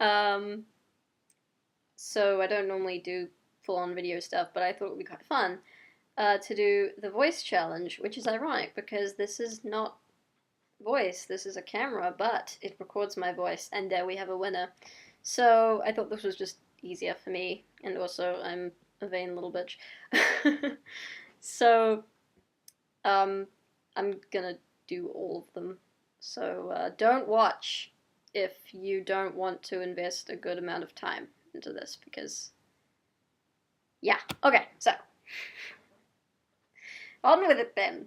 um, so I don't normally do full-on video stuff, but I thought it would be quite fun to do the voice challenge, which is ironic because this is not voice, this is a camera, but it records my voice, and there we have a winner. So I thought this was just easier for me, and also I'm a vain little bitch. So I'm gonna do all of them. So don't watch if you don't want to invest a good amount of time into this, because yeah. Okay, so on with it then.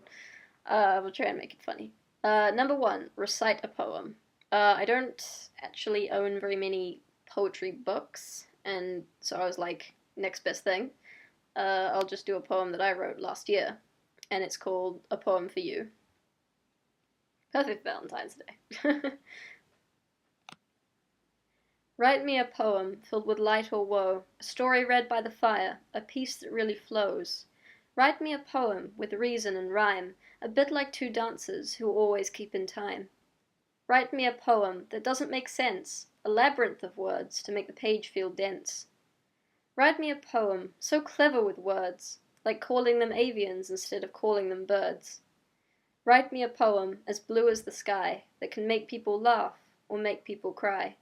We'll try and make it funny. Number 1, recite a poem. I don't actually own very many poetry books, and so I was like, next best thing. I'll just do a poem that I wrote last year, and it's called A Poem for You. Perfect Valentine's Day. Write me a poem filled with light or woe, a story read by the fire, a piece that really flows. Write me a poem with reason and rhyme, a bit like two dancers who always keep in time. Write me a poem that doesn't make sense, a labyrinth of words to make the page feel dense. Write me a poem so clever with words, like calling them avians instead of calling them birds. Write me a poem as blue as the sky that can make people laugh or make people cry.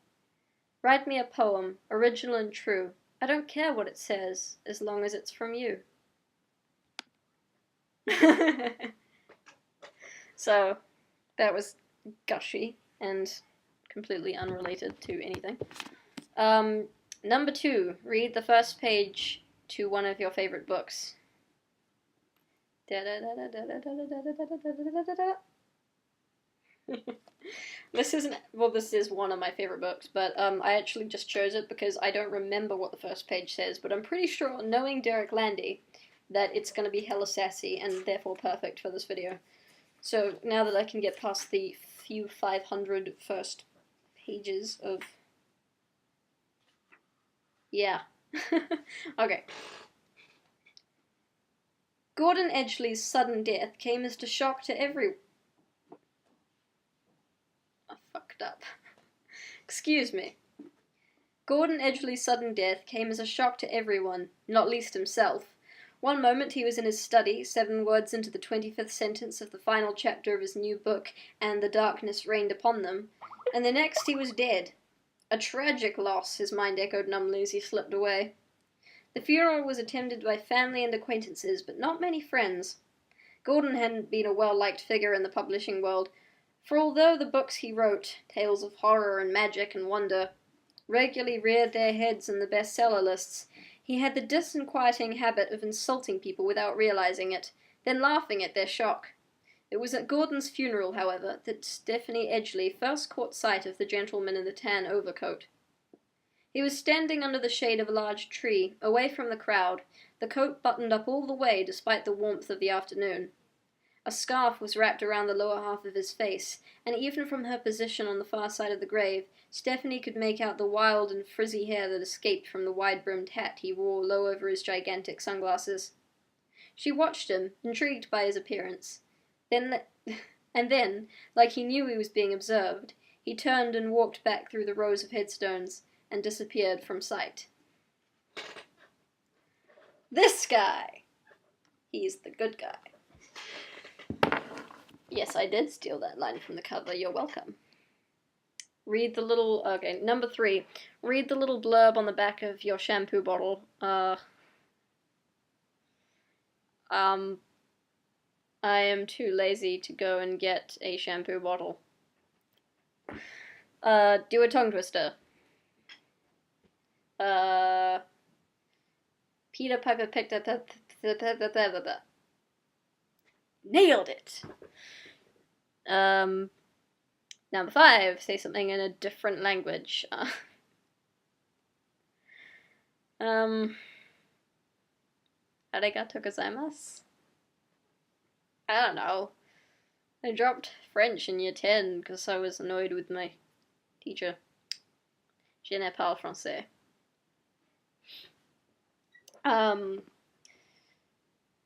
Write me a poem, original and true. I don't care what it says, as long as it's from you. So, that was gushy and completely unrelated to anything. Number 2, read the first page to one of your favorite books. This is one of my favorite books, but I actually just chose it because I don't remember what the first page says, but I'm pretty sure, knowing Derek Landy, that it's going to be hella sassy and therefore perfect for this video. So now that I can get past the few 500 first pages of... yeah. Okay. Gordon Edgley's sudden death came as a shock to every... I fucked up. Excuse me. Gordon Edgley's sudden death came as a shock to everyone, not least himself. One moment he was in his study, 7 words into the 25th sentence of the final chapter of his new book, and the darkness reigned upon them, and the next he was dead. A tragic loss, his mind echoed numbly as he slipped away. The funeral was attended by family and acquaintances, but not many friends. Gordon hadn't been a well-liked figure in the publishing world, for although the books he wrote, tales of horror and magic and wonder, regularly reared their heads in the bestseller lists, he had the disquieting habit of insulting people without realizing it, then laughing at their shock. It was at Gordon's funeral, however, that Stephanie Edgley first caught sight of the gentleman in the tan overcoat. He was standing under the shade of a large tree, away from the crowd, the coat buttoned up all the way despite the warmth of the afternoon. A scarf was wrapped around the lower half of his face, and even from her position on the far side of the grave, Stephanie could make out the wild and frizzy hair that escaped from the wide-brimmed hat he wore low over his gigantic sunglasses. She watched him, intrigued by his appearance. Then, like he knew he was being observed, he turned and walked back through the rows of headstones, and disappeared from sight. This guy! He's the good guy. Yes, I did steal that line from the cover. You're welcome. Read the little... okay, number 3. Read the little blurb on the back of your shampoo bottle. I am too lazy to go and get a shampoo bottle. Do a tongue twister. Peter Piper picked up... Nailed it! Number 5, say something in a different language. Arigato gozaimasu? I don't know. I dropped French in year 10 because I was annoyed with my teacher. Je ne parle français.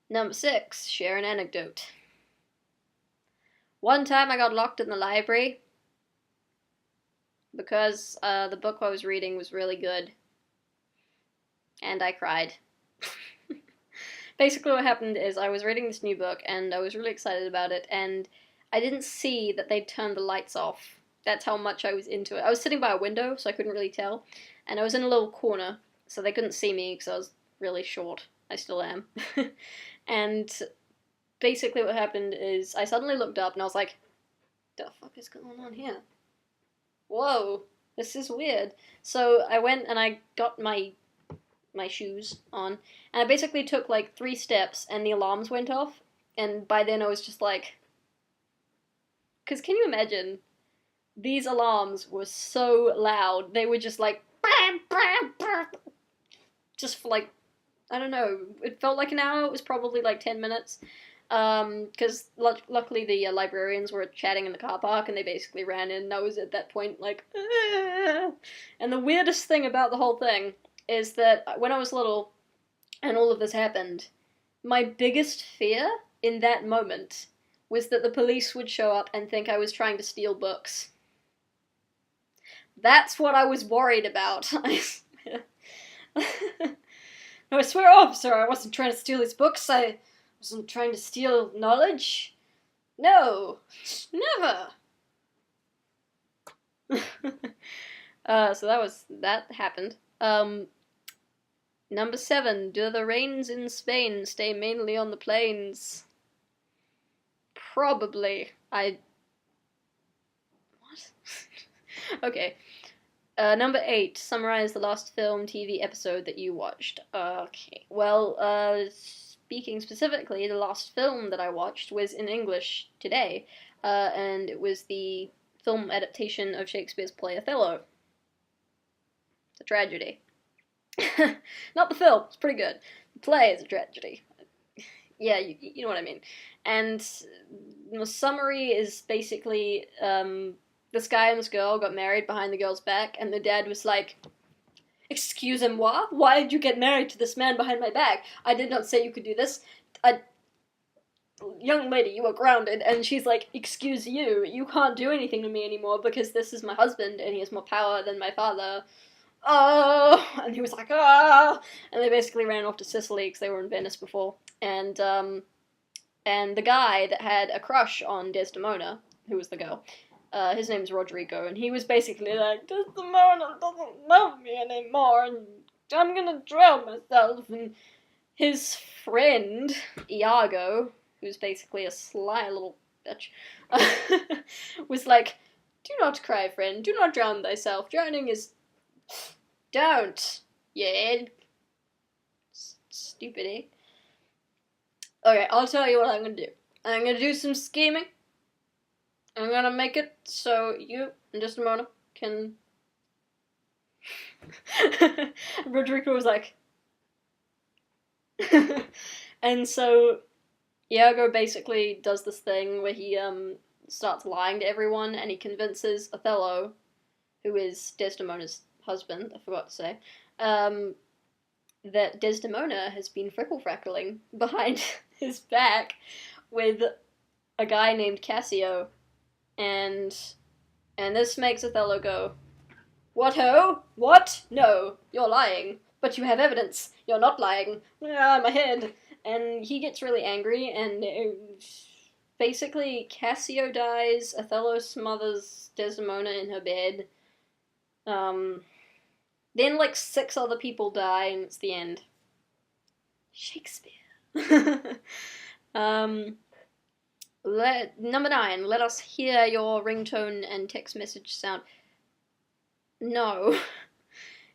Number 6, share an anecdote. One time I got locked in the library because the book I was reading was really good, and I cried. Basically what happened is I was reading this new book, and I was really excited about it, and I didn't see that they'd turned the lights off. That's how much I was into it. I was sitting by a window, so I couldn't really tell, and I was in a little corner, so they couldn't see me because I was really short. I still am. And basically what happened is I suddenly looked up and I was like, the fuck is going on here? Whoa, this is weird. So I went and I got my shoes on, and I basically took like 3 steps and the alarms went off, and by then I was just like, because can you imagine? These alarms were so loud. They were just like, just for like, I don't know, it felt like an hour. It was probably like 10 minutes. Because luckily the librarians were chatting in the car park, and they basically ran in, and I was at that point like, ah! And the weirdest thing about the whole thing is that when I was little, and all of this happened, my biggest fear in that moment was that the police would show up and think I was trying to steal books. That's what I was worried about. I swear. No, I swear, officer, I wasn't trying to steal these books. I wasn't trying to steal knowledge. No, never. So that happened. Number 7, do the rains in Spain stay mainly on the plains? Probably. What? Okay. Number 8, summarize the last film, TV episode that you watched. Okay. Well, speaking specifically, the last film that I watched was in English today, and it was the film adaptation of Shakespeare's play Othello. It's a tragedy. Not the film, it's pretty good. The play is a tragedy. Yeah, you know what I mean. And the summary is basically, this guy and this girl got married behind the girl's back, and the dad was like, "Excusez-moi, why did you get married to this man behind my back? I did not say you could do this. Young lady, you are grounded." And she's like, "Excuse you, you can't do anything to me anymore because this is my husband and he has more power than my father." Oh, and he was like, ah, and they basically ran off to Sicily because they were in Venice before. And the guy that had a crush on Desdemona, who was the girl, his name's Rodrigo, and he was basically like, "Desdemona doesn't love me anymore, and I'm gonna drown myself." And his friend, Iago, who's basically a sly little bitch, was like, "Do not cry, friend, do not drown thyself, drowning is... don't, yeah, stupid, eh?" Okay, I'll tell you what I'm gonna do. I'm gonna do some scheming. I'm gonna make it so you and Desdemona can... Rodrigo was like... And so Iago basically does this thing where he starts lying to everyone, and he convinces Othello, who is Desdemona's husband, I forgot to say, that Desdemona has been freckling behind his back with a guy named Cassio, and this makes Othello go, "What ho? What? No, you're lying. But you have evidence. You're not lying. Ah, my head." And he gets really angry, and basically Cassio dies, Othello smothers Desdemona in her bed, then like 6 other people die, and it's the end. Shakespeare. Number 9, let us hear your ringtone and text message sound. No.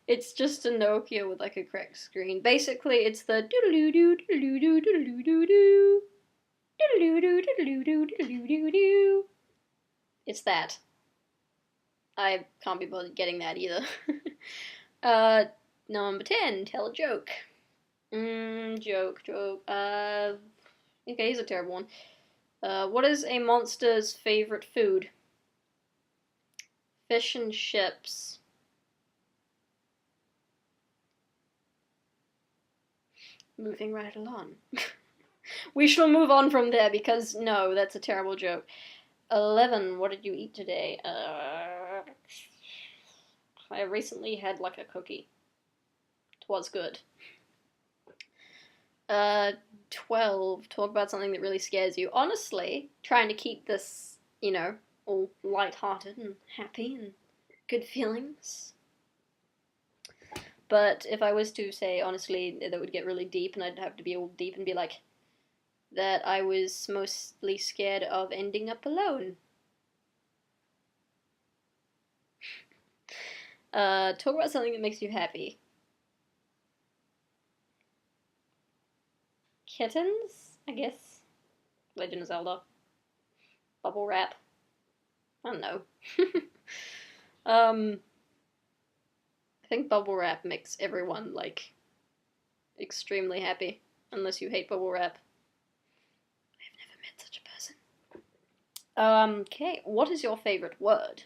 It's just a Nokia with like a cracked screen. Basically, it's the doodaloo-doo, doodaloo-doo, doodaloo-doo-doo, doodaloo-doo, doodaloo-doo, doodaloo-doo-doo. It's that. I can't be bothered getting that either. Number 10, tell a joke. Joke. Okay, here's a terrible one. What is a monster's favorite food? Fish and chips. Moving right along. We shall move on from there because, no, that's a terrible joke. 11, what did you eat today? I recently had, like, a cookie. It was good. 12. Talk about something that really scares you. Honestly, trying to keep this, you know, all light-hearted and happy and good feelings. But if I was to say, honestly, that would get really deep, and I'd have to be all deep and be like, that I was mostly scared of ending up alone. Talk about something that makes you happy. Kittens, I guess. Legend of Zelda. Bubble wrap. I don't know. I think bubble wrap makes everyone, like, extremely happy. Unless you hate bubble wrap. I've never met such a person. Okay, what is your favorite word?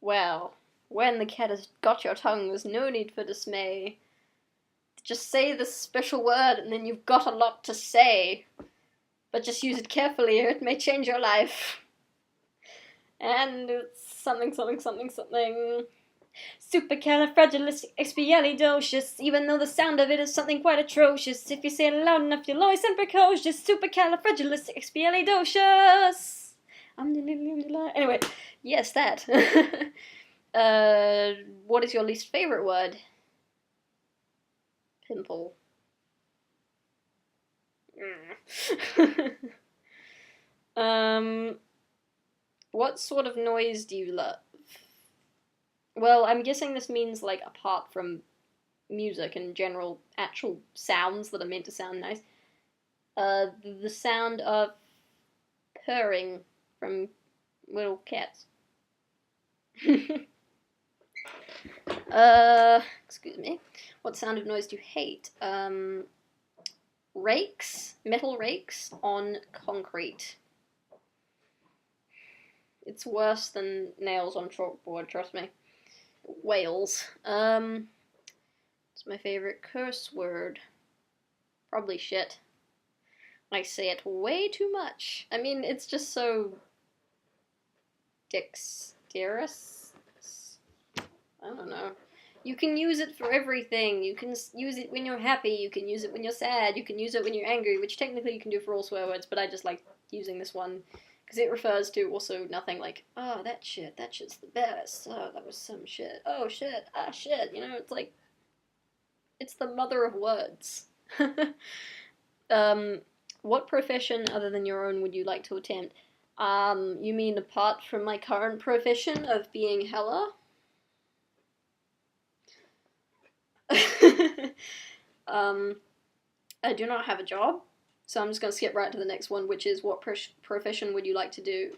Well, when the cat has got your tongue, there's no need for dismay. Just say this special word and then you've got a lot to say. But just use it carefully or it may change your life. And it's something. Supercalifragilisticexpialidocious, even though the sound of it is something quite atrocious. If you say it loud enough, you'll always sound precocious. Supercalifragilisticexpialidocious. Anyway, yes, that. What is your least favorite word? Pimple. What sort of noise do you love? Well, I'm guessing this means, like, apart from music and general actual sounds that are meant to sound nice. The sound of purring from little cats. Excuse me. What sound of noise do you hate? Rakes, metal rakes on concrete. It's worse than nails on chalkboard, trust me. Whales. It's my favorite curse word. Probably shit. I say it way too much. I mean, it's just so dexterous. I don't know. You can use it for everything. You can use it when you're happy. You can use it when you're sad. You can use it when you're angry, which technically you can do for all swear words, but I just like using this one because it refers to also nothing like, oh, that shit's the best. Oh, that was some shit. Oh, shit. Ah, shit. You know, it's like, it's the mother of words. What profession other than your own would you like to attempt? You mean apart from my current profession of being hella? I do not have a job, so I'm just going to skip right to the next one, which is what profession would you like to do?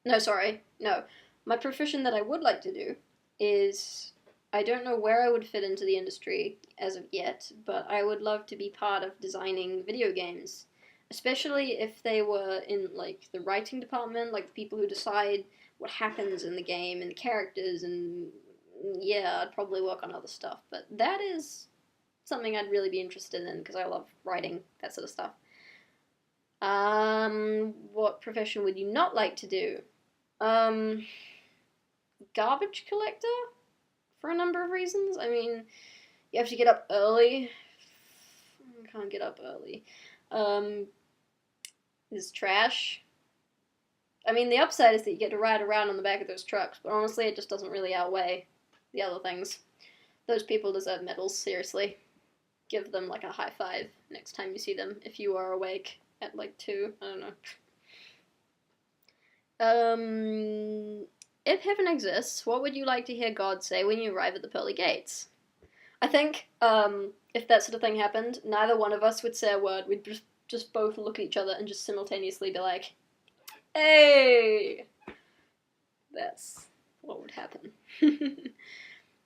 No, sorry, no. My profession that I would like to do is, I don't know where I would fit into the industry as of yet, but I would love to be part of designing video games, especially if they were in, like, the writing department, like the people who decide what happens in the game and the characters, and yeah, I'd probably work on other stuff, but that is something I'd really be interested in because I love writing, that sort of stuff. What profession would you not like to do? Garbage collector? For a number of reasons. I mean, you have to get up early. I can't get up early. There's trash. I mean, the upside is that you get to ride around on the back of those trucks, but honestly, it just doesn't really outweigh the other things. Those people deserve medals, seriously. Give them, like, a high five next time you see them, if you are awake at, like, 2. I don't know. If heaven exists, what would you like to hear God say when you arrive at the pearly gates? I think, if that sort of thing happened, neither one of us would say a word. We'd just both look at each other and just simultaneously be like, hey! That's what would happen.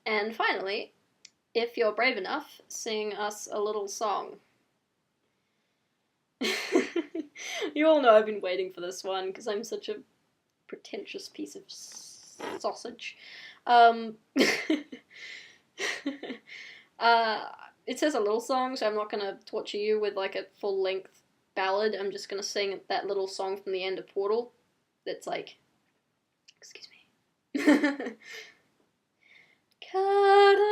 And finally, if you're brave enough, sing us a little song. You all know I've been waiting for this one, because I'm such a pretentious piece of sausage. It says a little song, so I'm not going to torture you with, like, a full-length ballad, I'm just gonna sing that little song from the end of Portal that's like, excuse me. Cara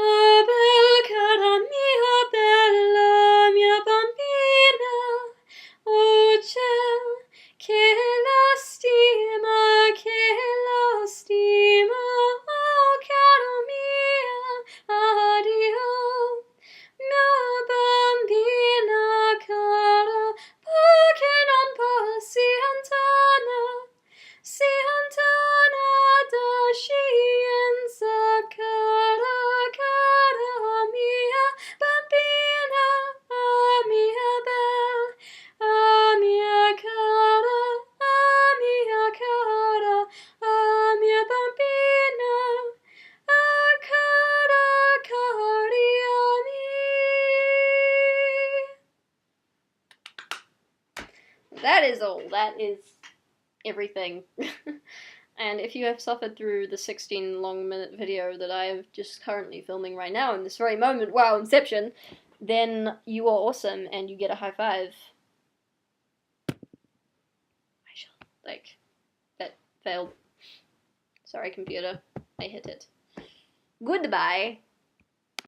mia bella, mia bambina, oh ciel, che la stima, oh cara mia, addio, mia bambina cara, perché non passi antana da scienza cara, cara mia bambina, mia bella, mia cara, mia cara, mia bambina, cara, caria me. That is all. That is everything. And if you have suffered through the 16 long minute video that I am just currently filming right now in this very moment, wow, Inception, then you are awesome and you get a high five. That failed. Sorry, computer. I hit it. Goodbye.